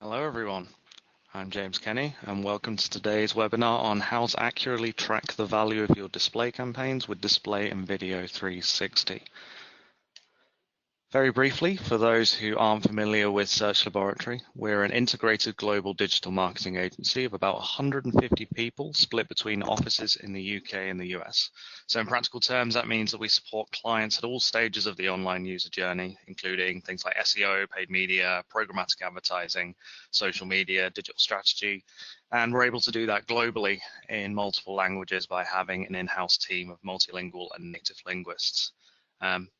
Hello everyone, I'm James Kenny and welcome to today's webinar on how to accurately track the value of your display campaigns with Display and Video 360. Very briefly, for those who aren't familiar with Search Laboratory, we're an integrated global digital marketing agency of about 150 people split between offices in the UK and the US. So in practical terms, that means that we support clients at all stages of the online user journey, including things like SEO, paid media, programmatic advertising, social media, digital strategy, and we're able to do that globally in multiple languages by having an in-house team of multilingual and native linguists.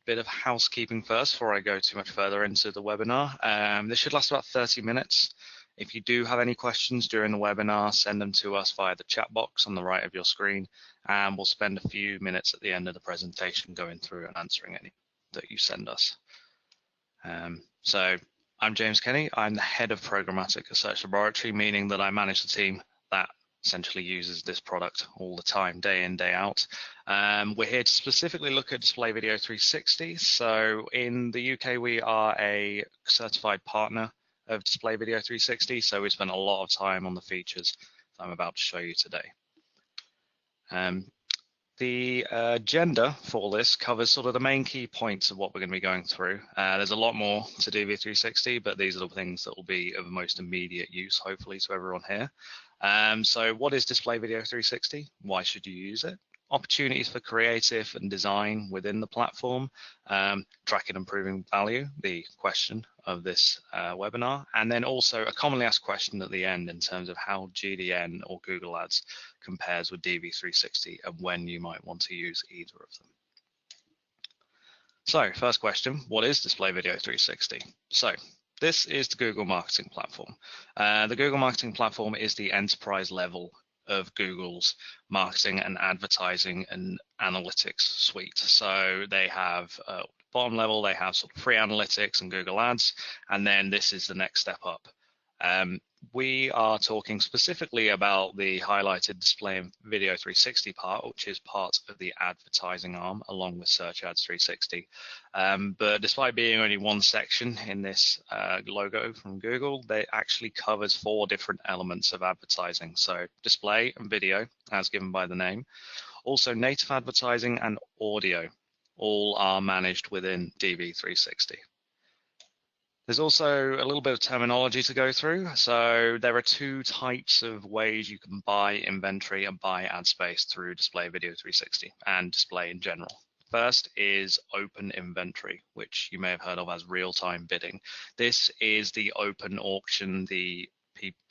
Bit of housekeeping first before I go too much further into the webinar. This should last about 30 minutes. If you do have any questions during the webinar, send them to us via the chat box on the right of your screen, and we'll spend a few minutes at the end of the presentation going through and answering any that you send us. So I'm James Kenny. I'm the head of programmatic at Search Laboratory, meaning that I manage the team that essentially uses this product all the time, day in, day out. We're here to specifically look at Display Video 360. So in the UK, we are a certified partner of Display Video 360. So we spent a lot of time on the features that I'm about to show you today. The agenda for this covers sort of the main key points of what we're going to be going through. There's a lot more to DV360, but these are the things that will be of most immediate use, hopefully, to everyone here. So what is Display Video 360? Why should you use it? Opportunities for creative and design within the platform, tracking and proving value, the question of this webinar, and then also a commonly asked question at the end in terms of how GDN or Google Ads compares with DV360 and when you might want to use either of them. So first question, what is Display Video 360? So this is the Google Marketing Platform. The Google Marketing Platform is the enterprise level of Google's marketing and advertising and analytics suite. So they have bottom level, they have sort of free analytics and Google Ads, and then this is the next step up. We are talking specifically about the highlighted Display and Video 360 part, which is part of the advertising arm along with Search Ads 360. But despite being only one section in this logo from Google, it actually covers 4 different elements of advertising. So display and video, as given by the name. Also native advertising and audio, all are managed within DV360. There's also a little bit of terminology to go through. So there are 2 types of ways you can buy inventory and buy ad space through Display Video 360 and display in general. First is open inventory, which you may have heard of as real-time bidding. This is the open auction, the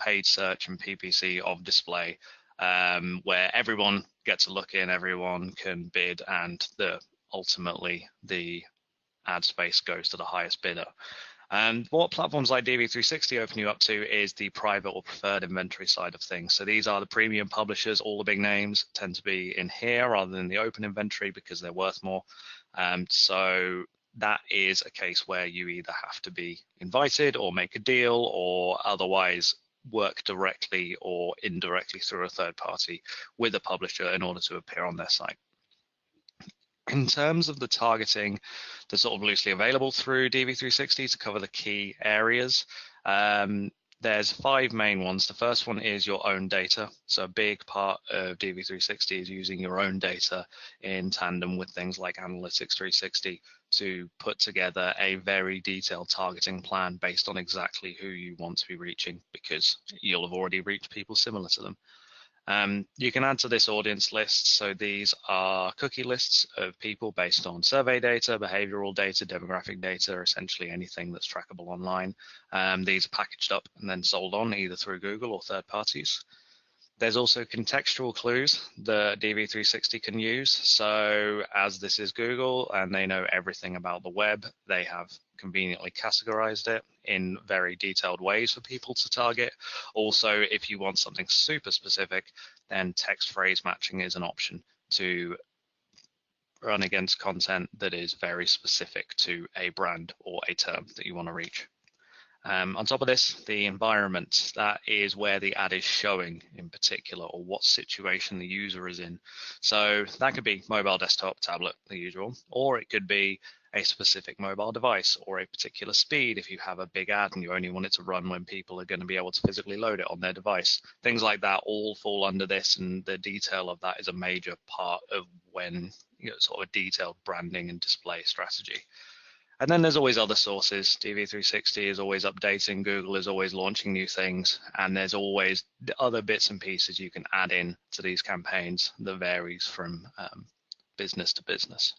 paid search and PPC of display, where everyone gets a look in, everyone can bid, and ultimately the ad space goes to the highest bidder. And what platforms like DV360 open you up to is the private or preferred inventory side of things. So these are the premium publishers. All the big names tend to be in here rather than the open inventory because they're worth more. So that is a case where you either have to be invited or make a deal or otherwise work directly or indirectly through a third party with a publisher in order to appear on their site. In terms of the targeting that's sort of loosely available through DV360 to cover the key areas, there's 5 main ones. The first one is your own data. So a big part of DV360 is using your own data in tandem with things like Analytics 360 to put together a very detailed targeting plan based on exactly who you want to be reaching, because you'll have already reached people similar to them. You can add to this audience list. So these are cookie lists of people based on survey data, behavioral data, demographic data, essentially anything that's trackable online. These are packaged up and then sold on either through Google or third parties. There's also contextual clues that DV360 can use. So as this is Google and they know everything about the web, they have conveniently categorized it in very detailed ways for people to target. Also, if you want something super specific, then text phrase matching is an option to run against content that is very specific to a brand or a term that you want to reach. On top of this, the environment, that is where the ad is showing in particular, or what situation the user is in. So that could be mobile, desktop, tablet, the usual, or it could be a specific mobile device or a particular speed. If you have a big ad and you only want it to run when people are going to be able to physically load it on their device, things like that all fall under this, and the detail of that is a major part of when sort of a detailed branding and display strategy. And then there's always other sources. DV360 is always updating, Google is always launching new things, and there's always other bits and pieces you can add in to these campaigns that varies from business to business.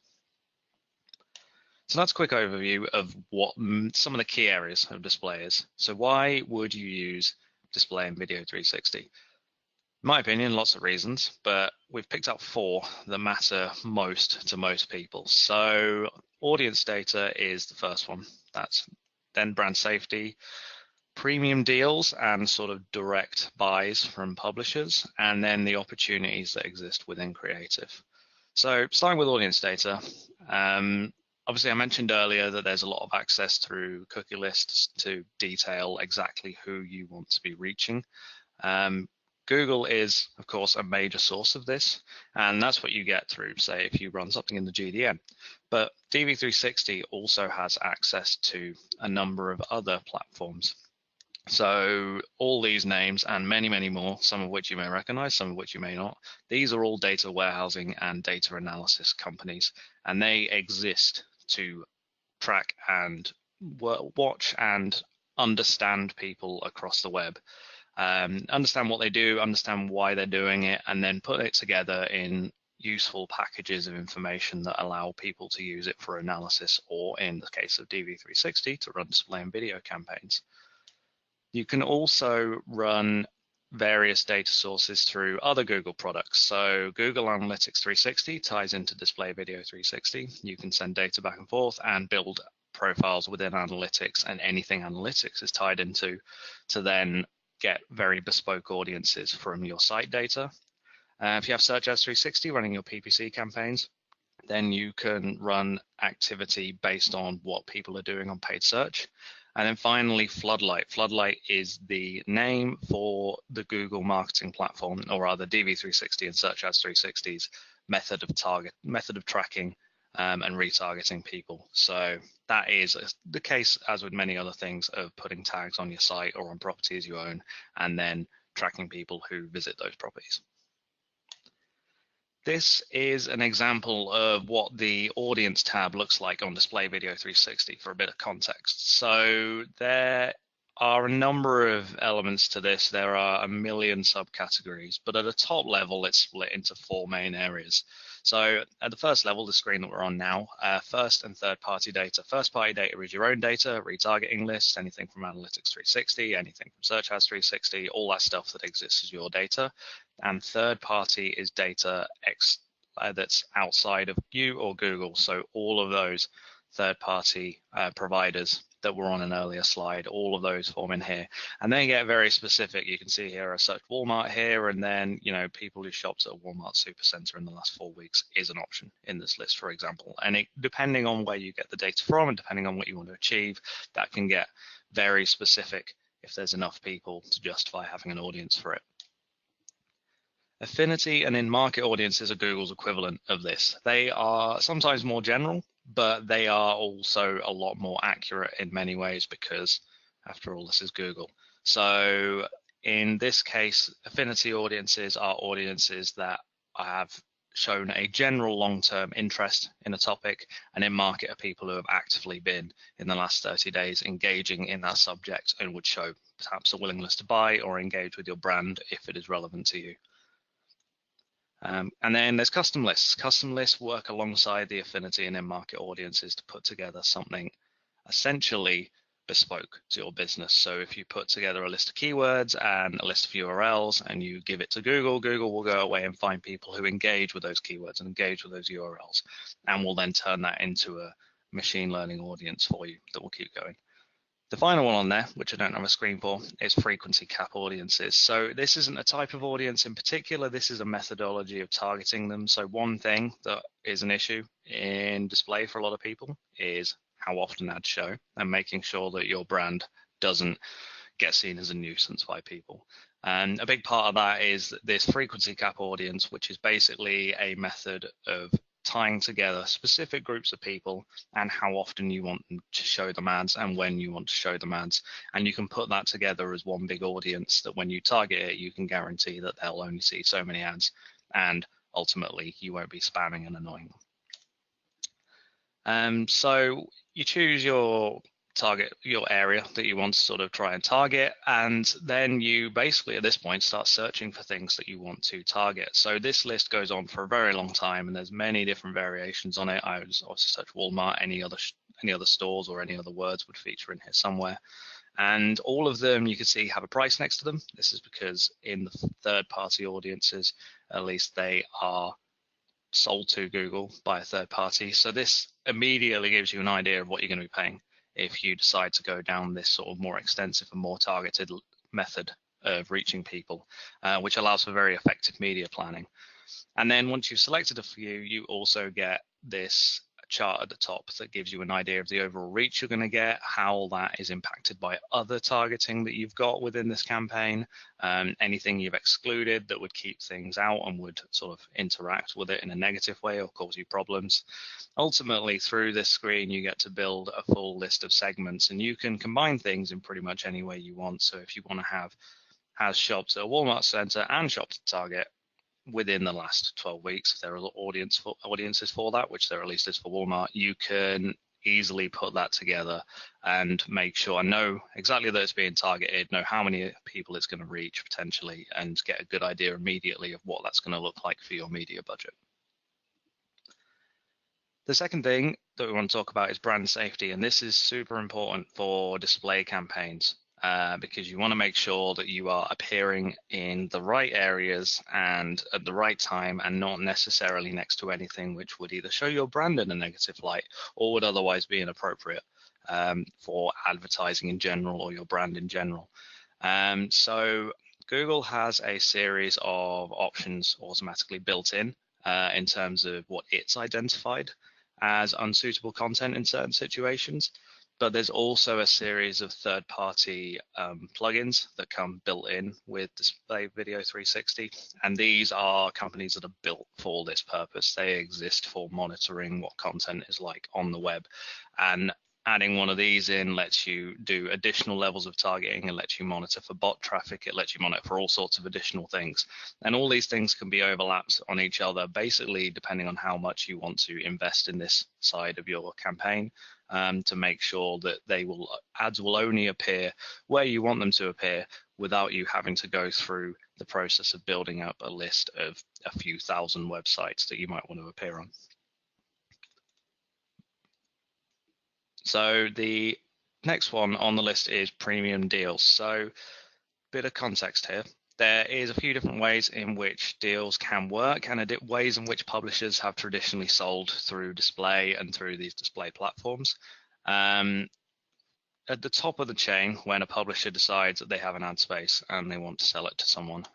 So that's a quick overview of what some of the key areas of display is. So why would you use display in Video 360? In my opinion, lots of reasons, but we've picked up 4 that matter most to most people. So audience data is the first one. That's then brand safety, premium deals and sort of direct buys from publishers, and then the opportunities that exist within creative. So starting with audience data, obviously I mentioned earlier that there's a lot of access through cookie lists to detail exactly who you want to be reaching. Google is, of course, a major source of this, and that's what you get through, say, if you run something in the GDN. But DV360 also has access to a number of other platforms. So all these names and many, many more, some of which you may recognize, some of which you may not, these are all data warehousing and data analysis companies, and they exist to track and watch and understand people across the web. Understand what they do, understand why they're doing it, and then put it together in useful packages of information that allow people to use it for analysis, or in the case of DV360, to run display and video campaigns. You can also run various data sources through other Google products. So Google Analytics 360 ties into Display Video 360. You can send data back and forth and build profiles within analytics, and anything analytics is tied into to then get very bespoke audiences from your site data. If you have Search Ads 360 running your PPC campaigns, then you can run activity based on what people are doing on paid search. And then finally, Floodlight. Floodlight is the name for the Google marketing platform, or rather DV360 and Search Ads 360's method of tracking and retargeting people. So that is the case, as with many other things, of putting tags on your site or on properties you own, and then tracking people who visit those properties. This is an example of what the audience tab looks like on Display Video 360 for a bit of context. So there are a number of elements to this. There are a million subcategories, but at a top level, it's split into 4 main areas. So at the first level, the screen that we're on now, first and third party data. First party data is your own data, retargeting lists, anything from Analytics 360, anything from Search Ads 360, all that stuff that exists as your data. And third party is data that's outside of you or Google. So all of those third party providers that were on an earlier slide, all of those form in here, and they get very specific. You can see here I searched Walmart here, and then people who shopped at a Walmart Supercenter in the last 4 weeks is an option in this list, for example. And depending on where you get the data from and depending on what you want to achieve, that can get very specific if there's enough people to justify having an audience for it. Affinity and in-market audiences are Google's equivalent of this. They are sometimes more general, but they are also a lot more accurate in many ways because, after all, this is Google. So in this case, affinity audiences are audiences that have shown a general long-term interest in a topic, and in-market are people who have actively been, in the last 30 days, engaging in that subject and would show perhaps a willingness to buy or engage with your brand if it is relevant to you. And then there's custom lists. Custom lists work alongside the affinity and in-market audiences to put together something essentially bespoke to your business. So if you put together a list of keywords and a list of URLs and you give it to Google, Google will go away and find people who engage with those keywords and engage with those URLs, and will then turn that into a machine learning audience for you that will keep going. The final one on there, which I don't have a screen for, is frequency cap audiences. So this isn't a type of audience in particular, this is a methodology of targeting them. So one thing that is an issue in display for a lot of people is how often ads show, and making sure that your brand doesn't get seen as a nuisance by people. And a big part of that is this frequency cap audience, which is basically a method of tying together specific groups of people and how often you want them to show them ads and when you want to show them ads. And you can put that together as one big audience that when you target it, you can guarantee that they'll only see so many ads, and ultimately you won't be spamming and annoying them. So you choose your target, your area that you want to sort of try and target, and then you basically at this point start searching for things that you want to target. So this list goes on for a very long time, and there's many different variations on it. I would also search Walmart, any other stores or any other words would feature in here somewhere. And all of them you can see have a price next to them. This is because in the third-party audiences, at least they are sold to Google by a third party. So this immediately gives you an idea of what you're going to be paying if you decide to go down this sort of more extensive and more targeted method of reaching people, which allows for very effective media planning. And then once you've selected a few, you also get this chart at the top that gives you an idea of the overall reach you're going to get, how that is impacted by other targeting that you've got within this campaign, anything you've excluded that would keep things out and would sort of interact with it in a negative way or cause you problems. Ultimately, through this screen, you get to build a full list of segments, and you can combine things in pretty much any way you want. So if you want to have shops at a Walmart center and shops at Target within the last 12 weeks, if there are audiences for that, which there at least is for Walmart, you can easily put that together and make sure, know exactly that it's being targeted, know how many people it's going to reach potentially, and get a good idea immediately of what that's going to look like for your media budget. The second thing that we want to talk about is brand safety, and this is super important for display campaigns. Because you want to make sure that you are appearing in the right areas and at the right time, and not necessarily next to anything which would either show your brand in a negative light or would otherwise be inappropriate for advertising in general or your brand in general. So Google has a series of options automatically built in terms of what it's identified as unsuitable content in certain situations. But there's also a series of third-party plugins that come built in with Display Video 360, and these are companies that are built for this purpose. They exist for monitoring what content is like on the web, and adding one of these in lets you do additional levels of targeting. It lets you monitor for bot traffic. It lets you monitor for all sorts of additional things, and all these things can be overlapped on each other, basically depending on how much you want to invest in this side of your campaign. To make sure that ads will only appear where you want them to appear without you having to go through the process of building up a list of a few thousand websites that you might want to appear on. So the next one on the list is premium deals. So bit of context here. There is a few different ways in which deals can work, and ways in which publishers have traditionally sold through display and through these display platforms. At the top of the chain, when a publisher decides that they have an ad space and they want to sell it to someone,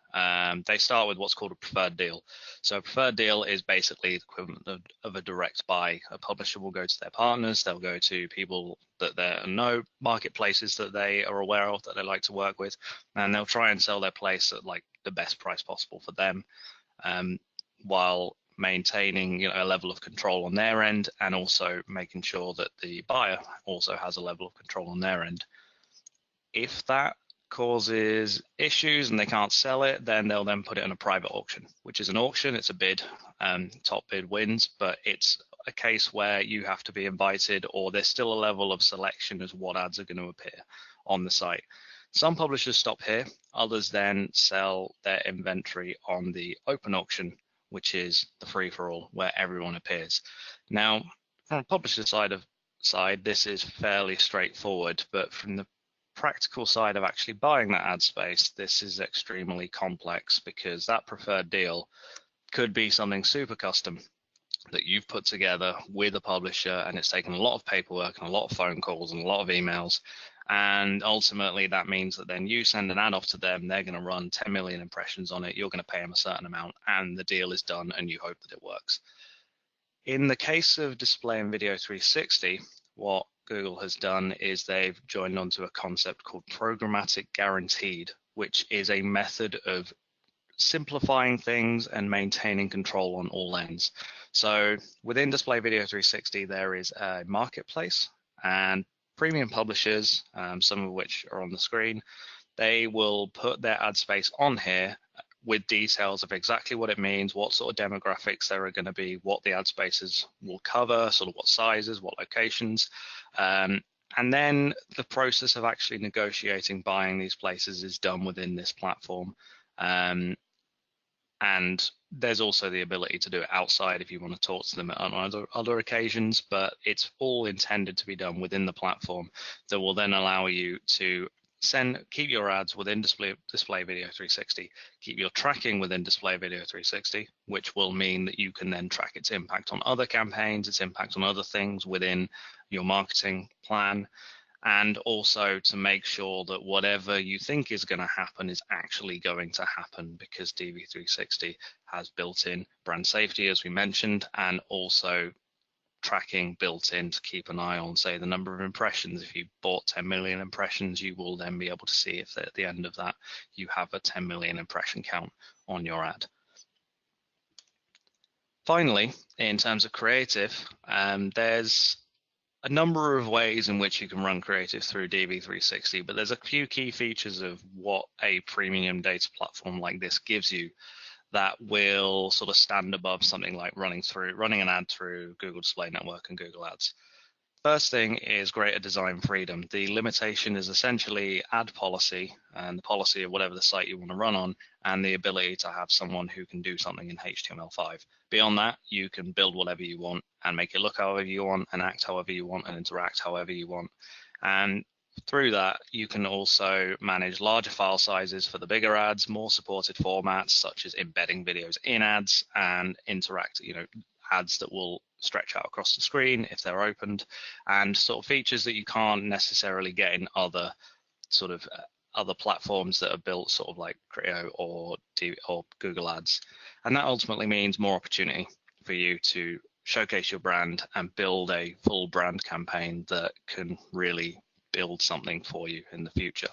they start with what's called a preferred deal. So a preferred deal is basically the equivalent of a direct buy. A publisher will go to their partners, they'll go to people that they know, marketplaces that they are aware of, that they like to work with, and they'll try and sell their place at like the best price possible for them, while maintaining a level of control on their end, and also making sure that the buyer also has a level of control on their end. If that causes issues and they can't sell it, then they'll then put it in a private auction, which is an auction. It's a bid, top bid wins, but it's a case where you have to be invited, or there's still a level of selection as what ads are going to appear on the site. Some publishers stop here, others then sell their inventory on the open auction, which is the free-for-all where everyone appears. Now, from a publisher side, this is fairly straightforward, but from the practical side of actually buying that ad space, this is extremely complex, because that preferred deal could be something super custom that you've put together with a publisher, and it's taken a lot of paperwork and a lot of phone calls and a lot of emails. And ultimately, that means that then you send an ad off to them, they're going to run 10 million impressions on it, you're going to pay them a certain amount, and the deal is done, and you hope that it works. In the case of Display and Video 360, what Google has done is they've joined onto a concept called Programmatic Guaranteed, which is a method of simplifying things and maintaining control on all ends. So within Display Video 360, there is a marketplace, and premium publishers, some of which are on the screen, they will put their ad space on here with details of exactly what it means, what sort of demographics there are going to be, what the ad spaces will cover, sort of what sizes, what locations. And then the process of actually negotiating buying these places is done within this platform. And there's also the ability to do it outside if you want to talk to them on other occasions, but it's all intended to be done within the platform that will then allow you to keep your ads within Display Video 360, keep your tracking within Display Video 360, which will mean that you can then track its impact on other campaigns, its impact on other things within your marketing plan, and also to make sure that whatever you think is going to happen is actually going to happen, because DV360 has built-in brand safety, as we mentioned, and also tracking built in to keep an eye on, say, the number of impressions. If you bought 10 million impressions, you will then be able to see if at the end of that you have a 10 million impression count on your ad. Finally, in terms of creative, there's a number of ways in which you can run creative through DV360, but there's a few key features of what a premium data platform like this gives you that will sort of stand above something like running an ad through Google Display Network and Google Ads. First thing is greater design freedom. The limitation is essentially ad policy and the policy of whatever the site you want to run on, and the ability to have someone who can do something in HTML5. Beyond that, you can build whatever you want and make it look however you want and act however you want and interact however you want. And through that, you can also manage larger file sizes for the bigger ads, more supported formats such as embedding videos in ads, and ads that will stretch out across the screen if they're opened, and sort of features that you can't necessarily get in other platforms that are built sort of like Creo or Google Ads. And that ultimately means more opportunity for you to showcase your brand and build a full brand campaign that can really build something for you in the future.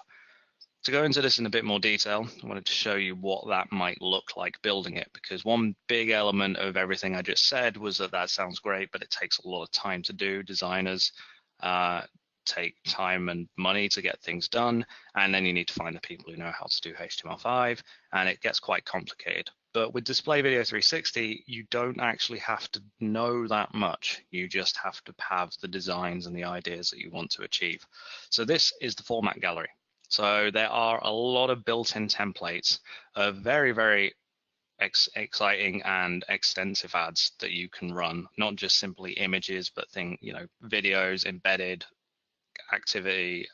To go into this in a bit more detail, I wanted to show you what that might look like building it, because one big element of everything I just said was that sounds great, but it takes a lot of time to do. Designers take time and money to get things done, and then you need to find the people who know how to do HTML5, and it gets quite complicated. But with Display Video 360, you don't actually have to know that much. You just have to have the designs and the ideas that you want to achieve. So this is the format gallery. So there are a lot of built-in templates of very, very exciting and extensive ads that you can run, not just simply images, but videos, embedded activity,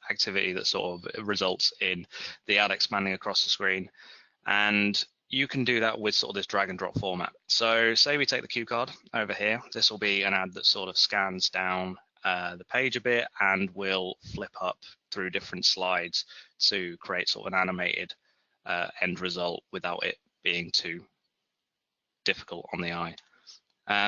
activity that sort of results in the ad expanding across the screen. And you can do that with sort of this drag and drop format. So say we take the cue card over here. This will be an ad that sort of scans down the page a bit and will flip up through different slides to create sort of an animated end result without it being too difficult on the eye.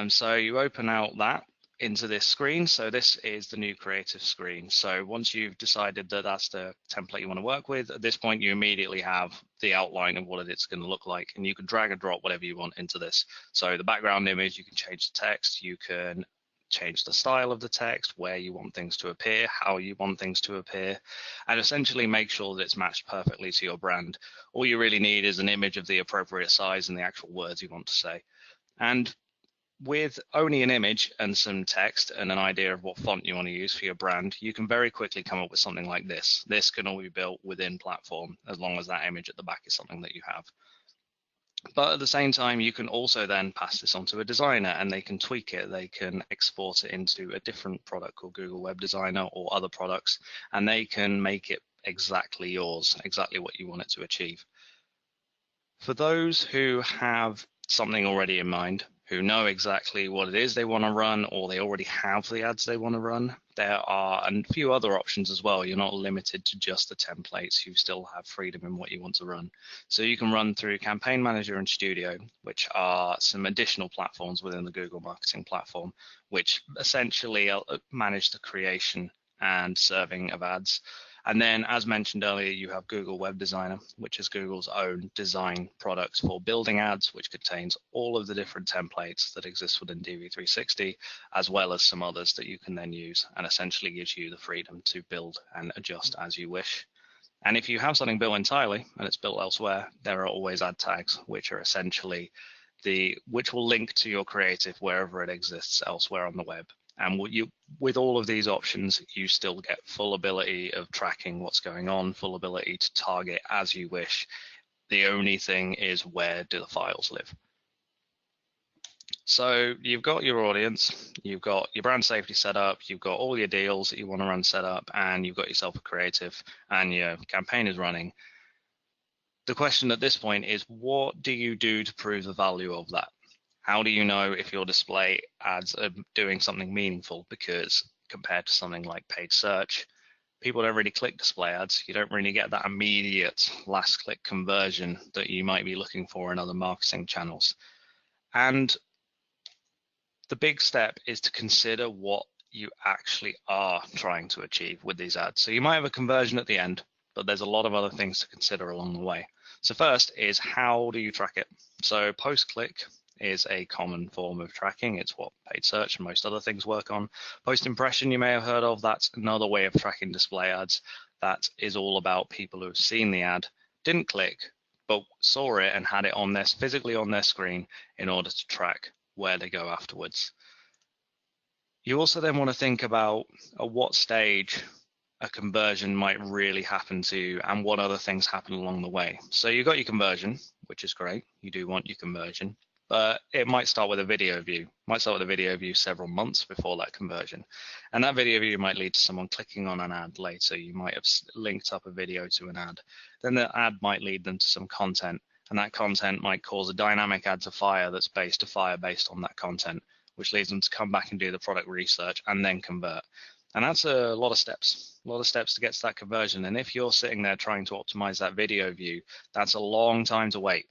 So you open out that into this screen. So this is the new creative screen. So once you've decided that that's the template you want to work with, at this point you immediately have the outline of what it's going to look like, and you can drag and drop whatever you want into this. So the background image, you can change the text, you can change the style of the text, where you want things to appear, how you want things to appear, and essentially make sure that it's matched perfectly to your brand. All you really need is an image of the appropriate size and the actual words you want to say. And with only an image and some text and an idea of what font you want to use for your brand, you can very quickly come up with something like this. This can all be built within platform, as long as that image at the back is something that you have. But at the same time, you can also then pass this on to a designer and they can tweak it. They can export it into a different product called Google Web Designer or other products, and they can make it exactly yours, exactly what you want it to achieve. For those who have something already in mind, who know exactly what it is they want to run, or they already have the ads they want to run, there are a few other options as well. You're not limited to just the templates. You still have freedom in what you want to run. So you can run through Campaign Manager and Studio, which are some additional platforms within the Google Marketing Platform, which essentially manage the creation and serving of ads. And then, as mentioned earlier, you have Google Web Designer, which is Google's own design product for building ads, which contains all of the different templates that exist within DV360, as well as some others that you can then use, and essentially gives you the freedom to build and adjust as you wish. And if you have something built entirely and it's built elsewhere, there are always ad tags, which are essentially which will link to your creative wherever it exists elsewhere on the web. And with all of these options, you still get full ability of tracking what's going on, full ability to target as you wish. The only thing is, where do the files live? So you've got your audience, you've got your brand safety set up, you've got all your deals that you want to run set up, and you've got yourself a creative and your campaign is running. The question at this point is, what do you do to prove the value of that? How do you know if your display ads are doing something meaningful? Because compared to something like paid search, people don't really click display ads. You don't really get that immediate last click conversion that you might be looking for in other marketing channels. And the big step is to consider what you actually are trying to achieve with these ads. So you might have a conversion at the end, but there's a lot of other things to consider along the way. So first is, how do you track it? So post-click is a common form of tracking. It's what paid search and most other things work on. Post-impression, you may have heard of. That's another way of tracking display ads. That is all about people who have seen the ad, didn't click, but saw it and had it on their physically on their screen in order to track where they go afterwards. You also then want to think about at what stage a conversion might really happen to you and what other things happen along the way. So you've got your conversion, which is great. You do want your conversion, but it might start with a video view. Might start with a video view several months before that conversion. And that video view might lead to someone clicking on an ad later. You might have linked up a video to an ad. Then the ad might lead them to some content, and that content might cause a dynamic ad to fire that's based on that content, which leads them to come back and do the product research and then convert. And that's a lot of steps to get to that conversion. And if you're sitting there trying to optimize that video view, that's a long time to wait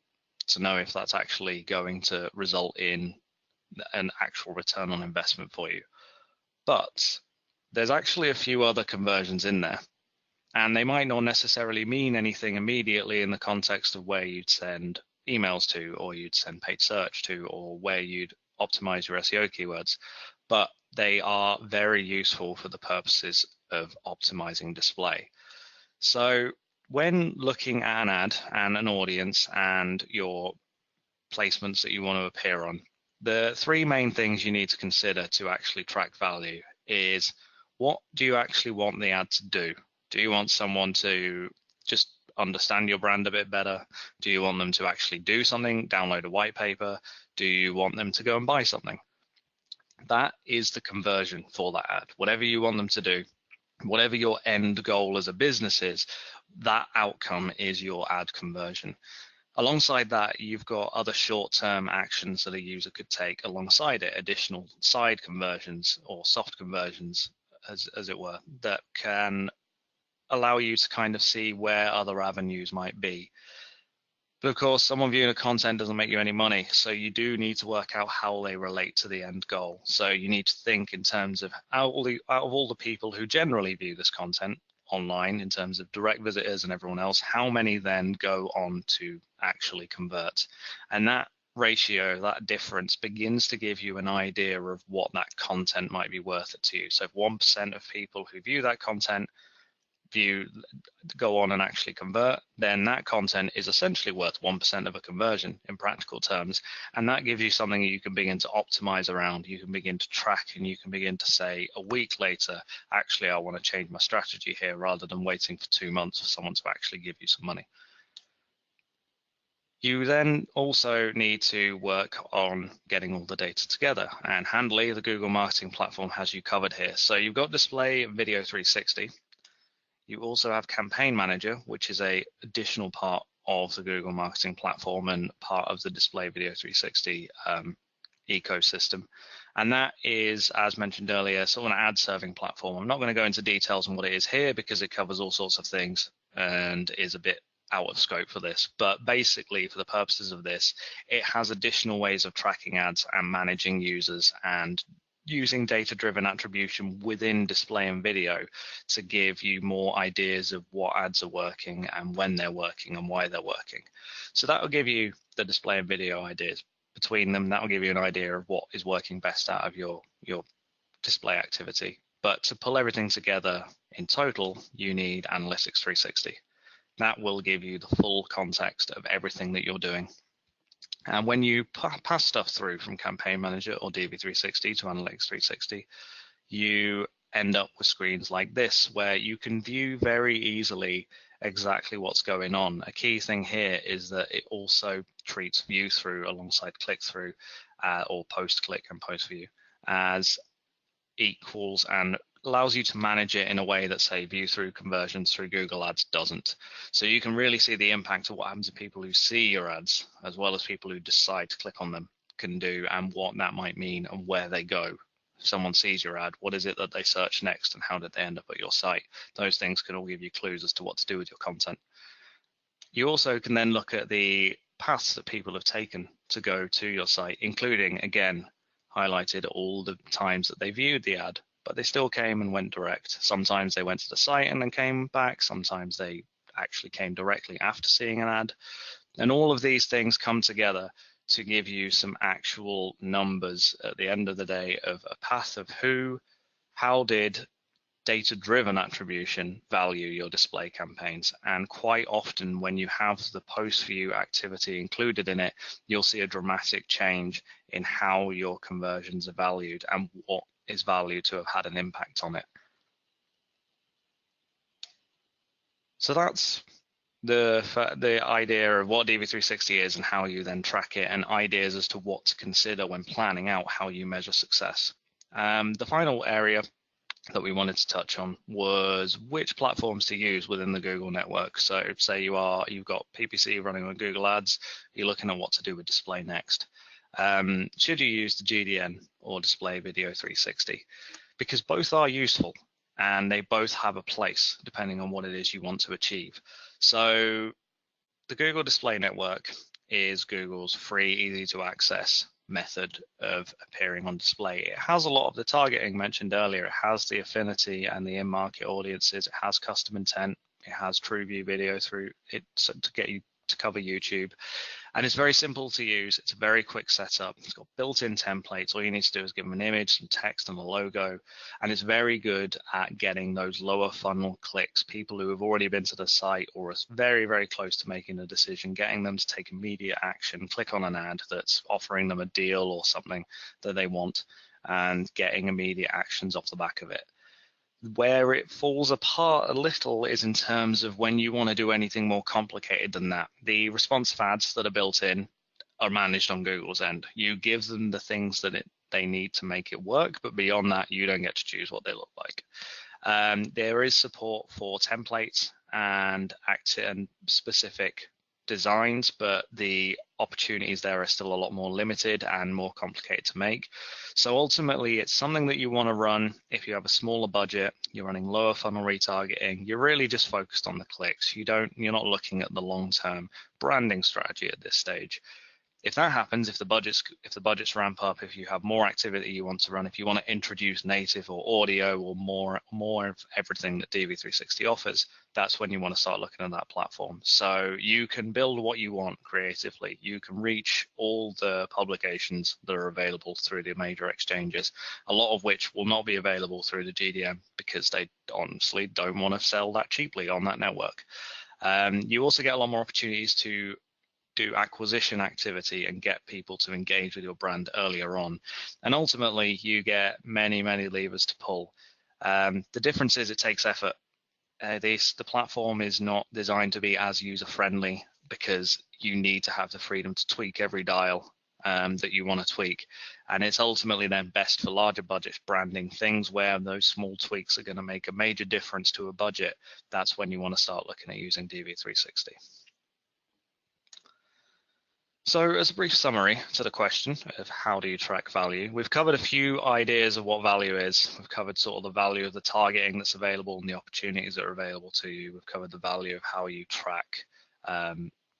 to know if that's actually going to result in an actual return on investment for you. But there's actually a few other conversions in there, and they might not necessarily mean anything immediately in the context of where you'd send emails to, or you'd send paid search to, or where you'd optimize your SEO keywords, but they are very useful for the purposes of optimizing display. So when looking at an ad and an audience and your placements that you want to appear on, the three main things you need to consider to actually track value is, what do you actually want the ad to do? Do you want someone to just understand your brand a bit better? Do you want them to actually do something, download a white paper? Do you want them to go and buy something? That is the conversion for that ad. Whatever you want them to do, whatever your end goal as a business is, that outcome is your ad conversion. Alongside that, you've got other short-term actions that a user could take alongside it, additional side conversions or soft conversions, as it were, that can allow you to kind of see where other avenues might be. But of course, someone viewing a content doesn't make you any money, so you do need to work out how they relate to the end goal. So you need to think in terms of out of all the people who generally view this content online, in terms of direct visitors and everyone else, how many then go on to actually convert? And that ratio, that difference, begins to give you an idea of what that content might be worth it to you. So if 1% of people who view that content go on and actually convert, then that content is essentially worth 1% of a conversion in practical terms, and that gives you something that you can begin to optimize around. You can begin to track, and you can begin to say a week later, actually I want to change my strategy here, rather than waiting for 2 months for someone to actually give you some money. You then also need to work on getting all the data together, and handily, the Google Marketing Platform has you covered here. So you've got Display Video 360. You also have Campaign Manager, which is an additional part of the Google Marketing Platform and part of the Display Video 360 ecosystem. And that is, as mentioned earlier, sort of an ad serving platform. I'm not going to go into details on what it is here because it covers all sorts of things and is a bit out of scope for this. But basically, for the purposes of this, it has additional ways of tracking ads and managing users and using data-driven attribution within display and video to give you more ideas of what ads are working and when they're working and why they're working. So that will give you the display and video ideas. Between them, that will give you an idea of what is working best out of your display activity. But to pull everything together in total, you need Analytics 360. That will give you the full context of everything that you're doing. And when you pass stuff through from Campaign Manager or DV360 to Analytics 360, you end up with screens like this, where you can view very easily exactly what's going on. A key thing here is that it also treats view through alongside click through or post click and post view as equals, and allows you to manage it in a way that, say, view through conversions through Google Ads doesn't. So you can really see the impact of what happens to people who see your ads, as well as people who decide to click on them can do, and what that might mean and where they go. If someone sees your ad, what is it that they search next and how did they end up at your site? Those things can all give you clues as to what to do with your content. You also can then look at the paths that people have taken to go to your site, including, again, highlighted all the times that they viewed the ad, but they still came and went direct. Sometimes they went to the site and then came back. Sometimes they actually came directly after seeing an ad. And all of these things come together to give you some actual numbers at the end of the day of a path of how did data-driven attribution value your display campaigns. And quite often when you have the post-view activity included in it, you'll see a dramatic change in how your conversions are valued and what is valued to have had an impact on it. So that's the idea of what DV360 is and how you then track it, and ideas as to what to consider when planning out how you measure success. The final area that we wanted to touch on was which platforms to use within the Google network. So say you've got PPC running on Google Ads, you're looking at what to do with display next. Should you use the GDN or Display Video 360? Because both are useful and they both have a place depending on what it is you want to achieve. So the Google Display Network is Google's free, easy to access method of appearing on display. It has a lot of the targeting mentioned earlier. It has the affinity and the in-market audiences. It has custom intent. It has TrueView video through it to get you to cover YouTube. And it's very simple to use. It's a very quick setup. It's got built-in templates. All you need to do is give them an image, some text, and a logo. And it's very good at getting those lower funnel clicks, people who have already been to the site or are very, very close to making a decision, getting them to take immediate action, click on an ad that's offering them a deal or something that they want, and getting immediate actions off the back of it. Where it falls apart a little is in terms of when you want to do anything more complicated than that. The responsive ads that are built in are managed on Google's end. You give them the things that they need to make it work, but beyond that, you don't get to choose what they look like. There is support for templates and specific designs, but the opportunities there are still a lot more limited and more complicated to make. So ultimately, it's something that you want to run if you have a smaller budget, you're running lower funnel retargeting, you're really just focused on the clicks. You're not looking at the long-term branding strategy at this stage. If that happens, if the budgets ramp up, if you have more activity you want to run, if you want to introduce native or audio or more of everything that DV360 offers, that's when you want to start looking at that platform. So you can build what you want creatively. You can reach all the publications that are available through the major exchanges, a lot of which will not be available through the GDN because they honestly don't want to sell that cheaply on that network. You also get a lot more opportunities to do acquisition activity and get people to engage with your brand earlier on. And ultimately, you get many, many levers to pull. The difference is it takes effort. The platform is not designed to be as user-friendly because you need to have the freedom to tweak every dial that you want to tweak. And it's ultimately then best for larger budget branding, things where those small tweaks are going to make a major difference to a budget. That's when you want to start looking at using DV360. So as a brief summary to the question of how do you track value, we've covered a few ideas of what value is. We've covered sort of the value of the targeting that's available and the opportunities that are available to you. We've covered the value of how you track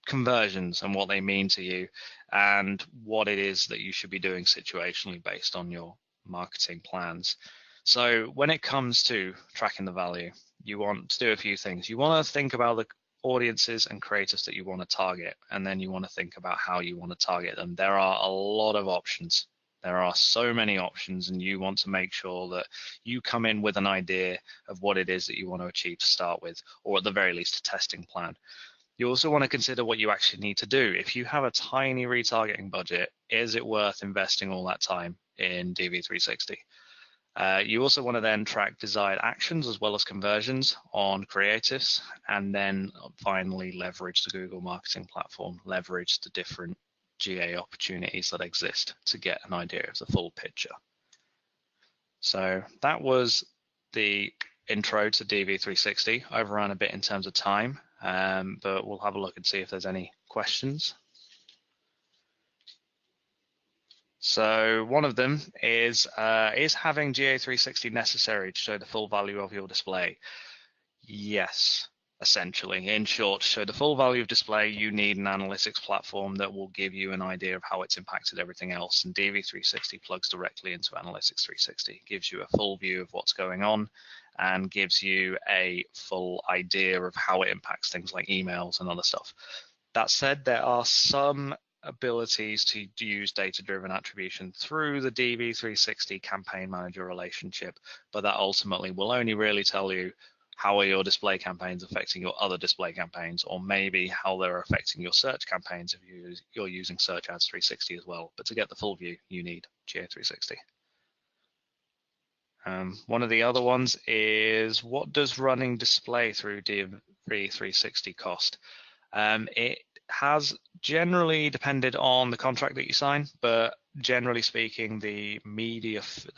conversions and what they mean to you and what it is that you should be doing situationally based on your marketing plans. So when it comes to tracking the value, you want to do a few things. You want to think about the audiences and creators that you want to target, and then you want to think about how you want to target them. There are a lot of options. There are so many options, and you want to make sure that you come in with an idea of what it is that you want to achieve to start with, or at the very least a testing plan. You also want to consider what you actually need to do. If you have a tiny retargeting budget, is it worth investing all that time in DV360? You also want to then track desired actions as well as conversions on creatives, and then finally leverage the Google marketing platform, leverage the different GA opportunities that exist to get an idea of the full picture. So that was the intro to DV360. Overrun a bit in terms of time, but we'll have a look and see if there's any questions. So one of them is having GA360 necessary to show the full value of your display? Yes, essentially. In short, to show the full value of display, you need an analytics platform that will give you an idea of how it's impacted everything else. And DV360 plugs directly into Analytics 360, gives you a full view of what's going on and gives you a full idea of how it impacts things like emails and other stuff. That said, there are some abilities to use data-driven attribution through the DV360 campaign manager relationship, but that ultimately will only really tell you how are your display campaigns affecting your other display campaigns, or maybe how they're affecting your search campaigns if you're using Search Ads 360 as well. But to get the full view, you need GA360. One of the other ones is, what does running display through DV360 cost? It has generally depended on the contract that you sign, but generally speaking, the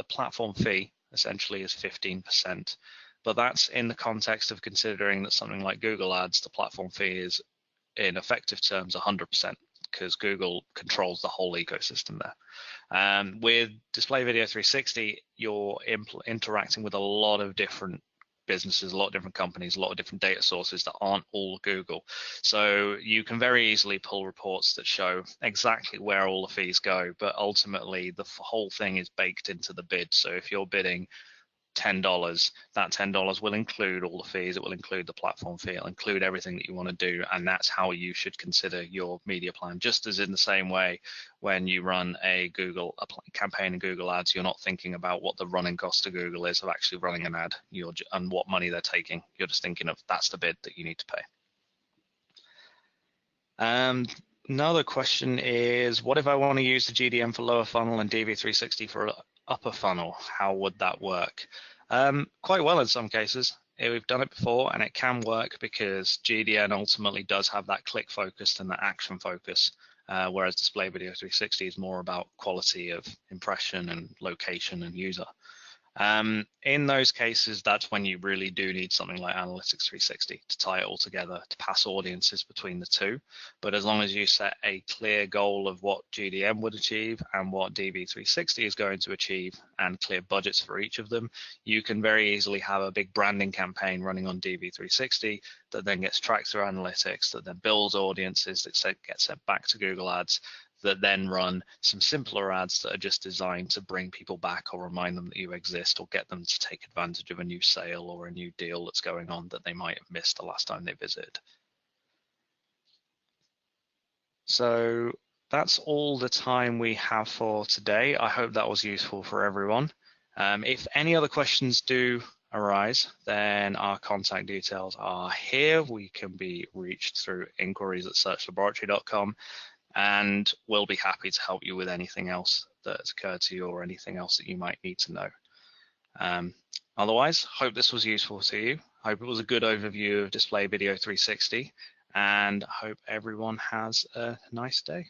platform fee essentially is 15%. But that's in the context of considering that something like Google Ads, the platform fee is in effective terms 100%, because Google controls the whole ecosystem there. With Display Video 360, you're interacting with a lot of different businesses, a lot of different companies, a lot of different data sources that aren't all Google. So you can very easily pull reports that show exactly where all the fees go, but ultimately the whole thing is baked into the bid. So if you're bidding $10, that $10 will include all the fees, it will include the platform fee, it'll include everything that you want to do, and that's how you should consider your media plan. Just as in the same way, when you run a campaign in Google Ads, you're not thinking about what the running cost to Google is of actually running an ad and what money they're taking. You're just thinking of that's the bid that you need to pay. Another question is, what if I want to use the GDM for lower funnel and DV360 for upper funnel? How would that work? Quite well in some cases. We've done it before and it can work, because GDN ultimately does have that click focus and that action focus, whereas Display Video 360 is more about quality of impression and location and user. In those cases, that's when you really do need something like Analytics 360 to tie it all together, to pass audiences between the two. But as long as you set a clear goal of what GDM would achieve and what DV360 is going to achieve, and clear budgets for each of them, you can very easily have a big branding campaign running on DV360 that then gets tracked through Analytics, that then builds audiences, that gets sent back to Google Ads, that then run some simpler ads that are just designed to bring people back or remind them that you exist, or get them to take advantage of a new sale or a new deal that's going on that they might have missed the last time they visited. So that's all the time we have for today. I hope that was useful for everyone. If any other questions do arise, then our contact details are here. We can be reached through inquiries@searchlaboratory.com. and we'll be happy to help you with anything else that's occurred to you or anything else that you might need to know. Otherwise, hope this was useful to you. Hope it was a good overview of Display Video 360, and hope everyone has a nice day.